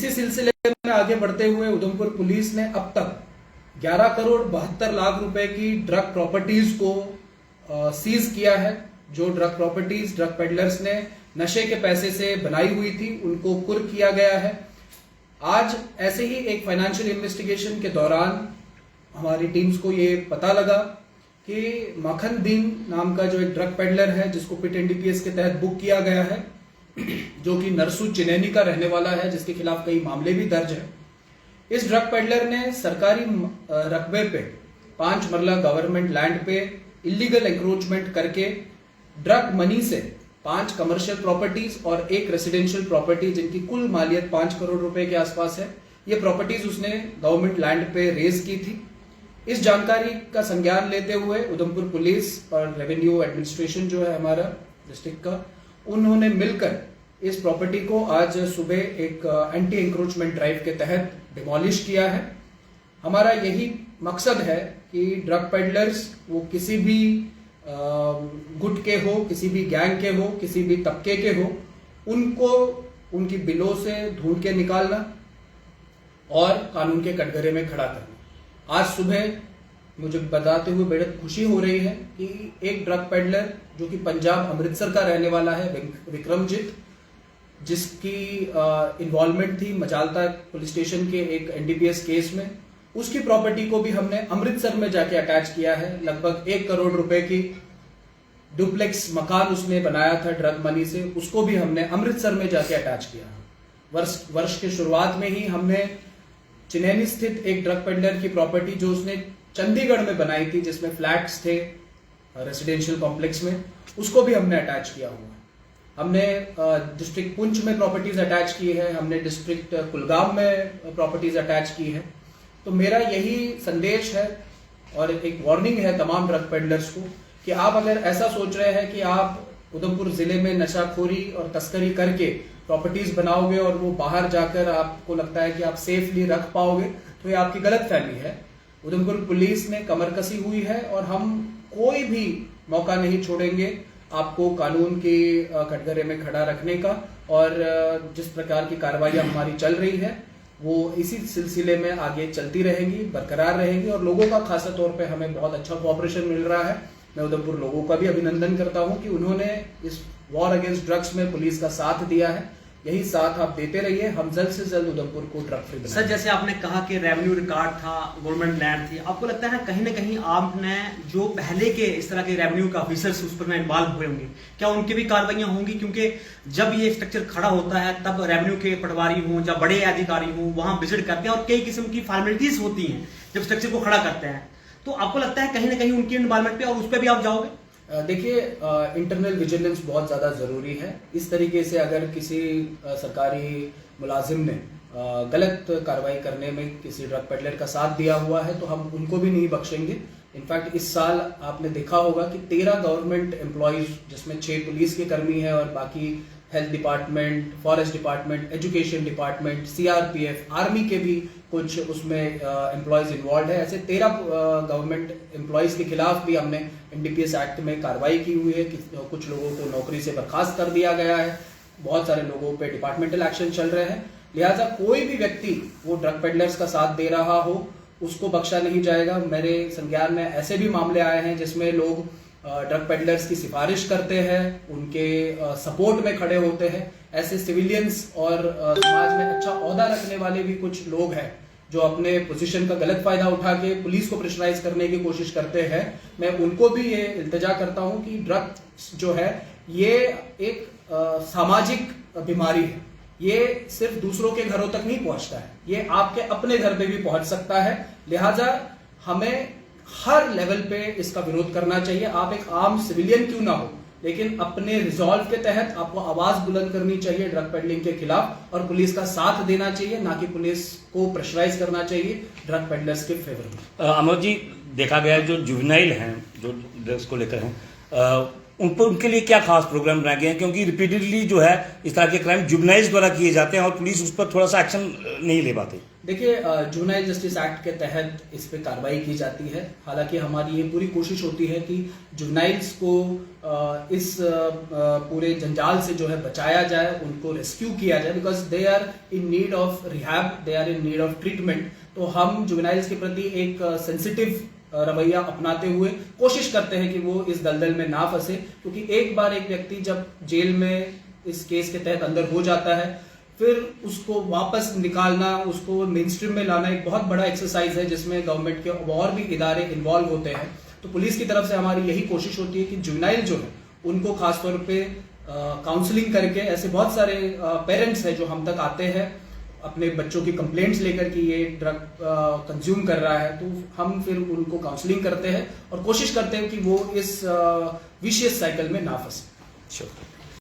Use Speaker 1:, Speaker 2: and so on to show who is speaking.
Speaker 1: इसी सिलसिले में आगे बढ़ते हुए उधमपुर पुलिस ने अब तक 11 करोड़ 72 लाख रुपए की ड्रग प्रॉपर्टीज को सीज किया है। जो ड्रग प्रॉपर्टीज ड्रग पेडलर्स ने नशे के पैसे से बनाई हुई थी उनको कुर्क किया गया है। आज ऐसे ही एक फाइनेंशियल इन्वेस्टिगेशन के दौरान हमारी टीम्स को ये पता लगा कि मखन दीन नाम का जो एक ड्रग पेडलर है जिसको पिट एनडीपीएस के तहत बुक किया गया है, जो कि नरसू चिनैनी का रहने वाला है, जिसके खिलाफ कई मामले भी दर्ज है। इस ड्रग पेडलर ने सरकारी रकबे पे 5 मरला गवर्नमेंट लैंड पे इलीगल एंक्रोचमेंट करके ड्रग मनी से 5 कमर्शियल प्रॉपर्टीज और 1 रेसिडेंशियल प्रॉपर्टी जिनकी कुल मालियत 5 करोड़ रुपए के आसपास है, ये प्रॉपर्टीज उसने गवर्नमेंट लैंड पे रेज की थी। इस जानकारी का संज्ञान लेते हुए उधमपुर पुलिस और रेवेन्यू एडमिनिस्ट्रेशन जो है हमारा डिस्ट्रिक्ट का, उन्होंने मिलकर इस प्रॉपर्टी को आज सुबह एक एंटी एंक्रोचमेंट ड्राइव के तहत डिमोलिश किया है। हमारा यही मकसद है कि ड्रग पेडलर्स वो किसी भी गुट के हो, किसी भी गैंग के हो, किसी भी तबके के हो, उनको उनकी बिलों से ढूंढ के निकालना और कानून के कटघरे में खड़ा करना। आज सुबह मुझे बताते हुए बेहद खुशी हो रही है कि एक ड्रग पेडलर जो कि पंजाब अमृतसर का रहने वाला है, विक्रमजीत, जिसकी इन्वॉल्वमेंट थी मजालता पुलिस स्टेशन के एक एनडीपीएस केस में, उसकी प्रॉपर्टी को भी हमने अमृतसर में जाके अटैच किया है। लगभग 1 करोड़ रुपए की डुप्लेक्स मकान उसने बनाया था ड्रग मनी से, उसको भी हमने अमृतसर में जाके अटैच किया। वर्ष के शुरुआत में ही हमने चिनैनी स्थित एक ड्रग पेडलर की प्रॉपर्टी जो उसने चंडीगढ़ में बनाई थी, जिसमें फ्लैट्स थे रेसिडेंशियल कॉम्प्लेक्स में, उसको भी हमने अटैच किया हुआ है। हमने डिस्ट्रिक्ट पुंछ में प्रॉपर्टीज अटैच की है, हमने डिस्ट्रिक्ट कुलगाम में प्रॉपर्टीज अटैच की है। तो मेरा यही संदेश है और एक वार्निंग है तमाम ड्रग पेडलर्स को कि आप अगर ऐसा सोच रहे हैं कि आप उधमपुर जिले में नशाखोरी और तस्करी करके प्रॉपर्टीज बनाओगे और वो बाहर जाकर आपको लगता है कि आप सेफली रख पाओगे, तो ये आपकी गलत फहमी है। उधमपुर पुलिस ने कमर कसी हुई है और हम कोई भी मौका नहीं छोड़ेंगे आपको कानून के कटघरे में खड़ा रखने का। और जिस प्रकार की कार्रवाइयां हमारी चल रही है वो इसी सिलसिले में आगे चलती रहेंगी, बरकरार रहेंगी और लोगों का खासा तौर पे हमें बहुत अच्छा कोऑपरेशन मिल रहा है। मैं उधमपुर लोगों का भी अभिनंदन करता हूं कि उन्होंने इस वॉर अगेंस्ट ड्रग्स में पुलिस का साथ दिया है। यही साथ आप देते रहिए, हम जल्द से जल्द उधमपुर को ड्रग फ्री बनाएंगे।
Speaker 2: सर, जैसे आपने कहा कि रेवेन्यू रिकॉर्ड था, गवर्नमेंट लैंड थी, आपको लगता है ना कहीं आपने जो पहले के इस तरह के रेवेन्यू के ऑफिसर्स उस पर इन्वॉल्व हुए होंगे, क्या उनकी भी कार्रवाइयां होंगी? क्योंकि जब ये स्ट्रक्चर खड़ा होता है तब रेवेन्यू के पटवारी हों या बड़े अधिकारी हों वहां विजिट करते हैं और कई किस्म की फॉर्मेलिटीज होती हैं जब स्ट्रक्चर को खड़ा करते हैं, तो आपको लगता है कहीं ना कहीं उनकी इन्वॉल्वमेंट पे और उस पर भी आप जाओगे?
Speaker 1: देखिए, इंटरनल विजिलेंस बहुत ज़्यादा ज़रूरी है। इस तरीके से अगर किसी सरकारी मुलाजिम ने गलत कार्रवाई करने में किसी ड्रग पेडलर का साथ दिया हुआ है तो हम उनको भी नहीं बख्शेंगे। इनफैक्ट इस साल आपने देखा होगा कि 13 गवर्नमेंट एम्प्लॉयज, जिसमें 6 पुलिस के कर्मी हैं और बाकी health department, forest department, education department, CRPF, army के भी कुछ उसमें एम्प्लॉयज इन्वॉल्व है। ऐसे 13 गवर्नमेंट एम्प्लॉयज के खिलाफ भी हमने एनडीपीएस एक्ट में कार्रवाई की हुई है। कुछ लोगों को नौकरी से बर्खास्त कर दिया गया है, बहुत सारे लोगों पे डिपार्टमेंटल एक्शन चल रहे हैं। लिहाजा कोई भी व्यक्ति वो ड्रग पेडलर्स का साथ दे रहा हो उसको बख्शा नहीं जाएगा। मेरे संज्ञान में ऐसे भी मामले आए हैं जिसमें लोग ड्रग पेडलर्स की सिफारिश करते हैं, उनके सपोर्ट में खड़े होते हैं। ऐसे सिविलियंस और समाज में अच्छा ओहदा रखने वाले भी कुछ लोग हैं जो अपने पोजीशन का गलत फायदा उठा के पुलिस को प्रेशराइज करने की कोशिश करते हैं। मैं उनको भी ये इल्तिजा करता हूं कि ड्रग्स जो है ये एक सामाजिक बीमारी है। ये सिर्फ दूसरों के घरों तक नहीं पहुंचता है, ये आपके अपने घर पे भी पहुंच सकता है। लिहाजा हमें हर लेवल पे इसका विरोध करना चाहिए। आप एक आम सिविलियन क्यों ना हो, लेकिन अपने रिजॉल्व के तहत आपको आवाज बुलंद करनी चाहिए ड्रग पेडलिंग के खिलाफ और पुलिस का साथ देना चाहिए, ना कि पुलिस को प्रेशराइज करना चाहिए ड्रग पेडलर्स के फेवर में।
Speaker 3: अमर जी, देखा गया है जो जुवेनाइल हैं, जो ड्रग्स को लेकर हैं, उनके लिए क्या खास प्रोग्राम बनाए गए हैं? क्योंकि रिपीटेडली जो है इस तरह के क्राइम जुवेनाइल्स द्वारा किए जाते हैं और पुलिस उस पर थोड़ा सा एक्शन नहीं ले पाती।
Speaker 1: देखिए, जुवेनाइल जस्टिस एक्ट के तहत इस पे कार्रवाई की जाती है। हालांकि हमारी ये पूरी कोशिश होती है कि जुवेनाइल्स को इस पूरे जंजाल से जो है बचाया जाए, उनको रेस्क्यू किया जाए, because they are in need of rehab, they are in need of treatment. तो हम जुवेनाइल्स के प्रति एक सेंसिटिव रवैया अपनाते हुए कोशिश करते हैं कि वो इस दलदल में ना फंसे, क्योंकि एक बार एक व्यक्ति जब जेल में इस केस के तहत अंदर हो जाता है, फिर उसको वापस निकालना, उसको मेन स्ट्रीम में लाना एक बहुत बड़ा एक्सरसाइज है, जिसमें गवर्नमेंट के और भी इदारे इन्वॉल्व होते हैं। तो पुलिस की तरफ से हमारी यही कोशिश होती है कि जुवेनाइल जो है उनको खासतौर पे काउंसलिंग करके, ऐसे बहुत सारे पेरेंट्स हैं जो हम तक आते हैं अपने बच्चों की कंप्लेंट्स लेकर कि ये ड्रग कंज्यूम कर रहा है, तो हम फिर उनको काउंसलिंग करते हैं और कोशिश करते हैं कि वो इस विशियस साइकिल में ना फंसे।
Speaker 3: Sure.